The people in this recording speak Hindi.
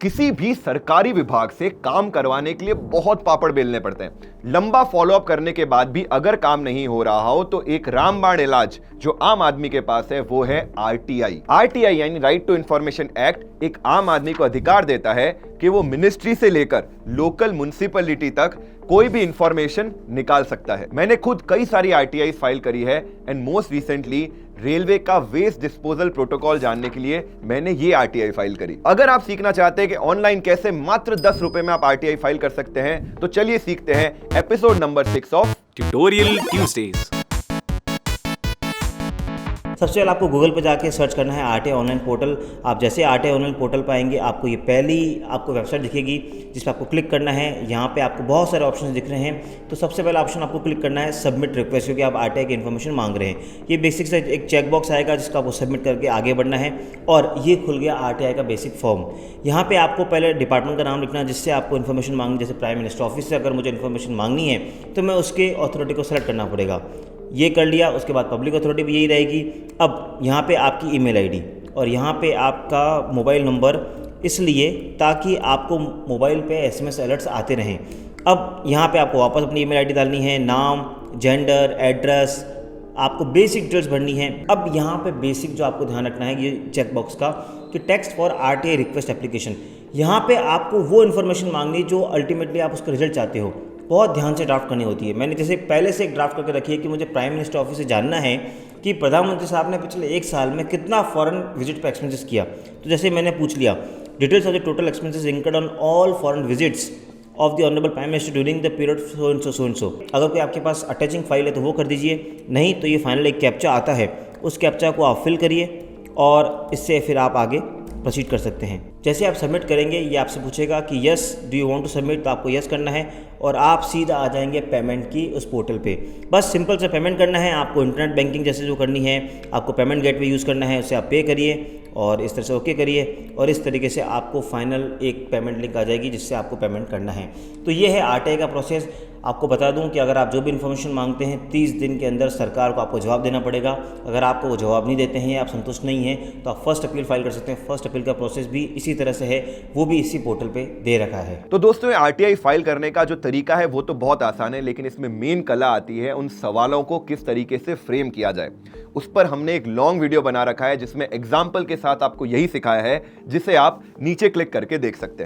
किसी भी सरकारी विभाग से काम करवाने के लिए बहुत पापड़ बेलने पड़ते हैं। लंबा फॉलोअप करने के बाद भी अगर काम नहीं हो रहा हो तो एक रामबाण इलाज जो आम आदमी के पास है वो है आरटीआई। आरटीआई यानी राइट टू इंफॉर्मेशन एक्ट एक आम आदमी को अधिकार देता है कि वो मिनिस्ट्री से लेकर लोकल म्युनिसिपैलिटी तक कोई भी इंफॉर्मेशन निकाल सकता है। मैंने खुद कई सारी आरटीआई फाइल करी है एंड मोस्ट रिसेंटली रेलवे का वेस्ट डिस्पोजल प्रोटोकॉल जानने के लिए मैंने ये आरटीआई फाइल करी। अगर आप सीखना चाहते हैं कि ऑनलाइन कैसे मात्र 10 रुपए में आप आरटीआई फाइल कर सकते हैं तो चलिए सीखते हैं episode number 6 of tutorial Tuesdays. सबसे पहले आपको गूगल पर जाके सर्च करना है आरटीआई ऑनलाइन पोर्टल। आप जैसे आरटीआई ऑनलाइन पोर्टल पर आएंगे आपको ये पहली आपको वेबसाइट दिखेगी जिस पर आपको क्लिक करना है। यहाँ पे आपको बहुत सारे ऑप्शन दिख रहे हैं। तो सबसे पहला ऑप्शन आपको क्लिक करना है सबमिट रिक्वेस्ट, क्योंकि आप आरटीआई की इन्फॉर्मेशन मांग रहे हैं। ये बेसिक से एक चेक बॉक्स आएगा जिसका आपको सबमिट करके आगे बढ़ना है और ये खुल गया आरटीआई का बेसिक फॉर्म। यहाँ पर आपको पहले डिपार्टमेंट का नाम लिखना है जिससे आपको इन्फॉर्मेशन मांगनी, जैसे प्राइम मिनिस्टर ऑफिस से अगर मुझे इन्फॉर्मेशन मांगनी है तो मैं उसके अथॉरिटी को सेलेक्ट करना पड़ेगा। ये कर लिया, उसके बाद पब्लिक अथॉरिटी भी यही रहेगी। अब यहाँ पे आपकी ईमेल आईडी और यहाँ पे आपका मोबाइल नंबर, इसलिए ताकि आपको मोबाइल पे एसएमएस अलर्ट्स आते रहें। अब यहाँ पे आपको वापस अपनी ईमेल आईडी डालनी है, नाम, जेंडर, एड्रेस, आपको बेसिक डिटेल्स भरनी है। अब यहाँ पे बेसिक जो आपको ध्यान रखना है ये चेक बॉक्स का कि text for RTI request application, यहाँ पे आपको वो इन्फॉर्मेशन मांगनी जो अल्टीमेटली आप उसका रिजल्ट चाहते हो। बहुत ध्यान से ड्राफ्ट करनी होती है। मैंने जैसे पहले से एक ड्राफ्ट करके रखी है कि मुझे प्राइम मिनिस्टर ऑफिस से जानना है कि प्रधानमंत्री साहब ने पिछले 1 साल में कितना फॉरेन विजिट पर एक्सपेंसेस किया। तो जैसे मैंने पूछ लिया details of the total expenses incurred on all foreign visits of the honourable prime minister during the period so and so. अगर कोई आपके पास अटैचिंग फाइल है तो वो कर दीजिए, नहीं तो ये फाइनल एक कैप्चा आता है, उस कैप्चा को आप फिल करिए और इससे फिर आप आगे प्रोसीड कर सकते हैं। जैसे आप सबमिट करेंगे ये आपसे पूछेगा कि yes do you want to submit, तो आपको यस करना है और आप सीधा आ जाएंगे पेमेंट की उस पोर्टल पे। बस सिंपल से पेमेंट करना है। आपको इंटरनेट बैंकिंग जैसे जो करनी है, आपको पेमेंट गेटवे यूज़ करना है, उससे आप पे करिए और इस तरह से ओके करिए और इस तरीके से आपको फाइनल एक पेमेंट लिंक आ जाएगी जिससे आपको पेमेंट करना है। तो ये है आरटीआई का प्रोसेस। आपको बता दूं कि अगर आप जो भी इन्फॉर्मेशन मांगते हैं 30 दिन के अंदर सरकार को आपको जवाब देना पड़ेगा। अगर आपको वो जवाब नहीं देते हैं या आप संतुष्ट नहीं हैं तो आप फर्स्ट अपील फाइल कर सकते हैं। फर्स्ट अपील का प्रोसेस भी इसी तरह से है, वो भी इसी पोर्टल पे दे रखा है। तो दोस्तों आरटीआई फाइल करने का जो तरीका है वो तो बहुत आसान है, लेकिन इसमें मेन कला आती है उन सवालों को किस तरीके से फ्रेम किया जाए। उस पर हमने एक लॉन्ग वीडियो बना रखा है जिसमें एग्जाम्पल के साथ आपको यही सिखाया है, जिसे आप नीचे क्लिक करके देख सकते हैं।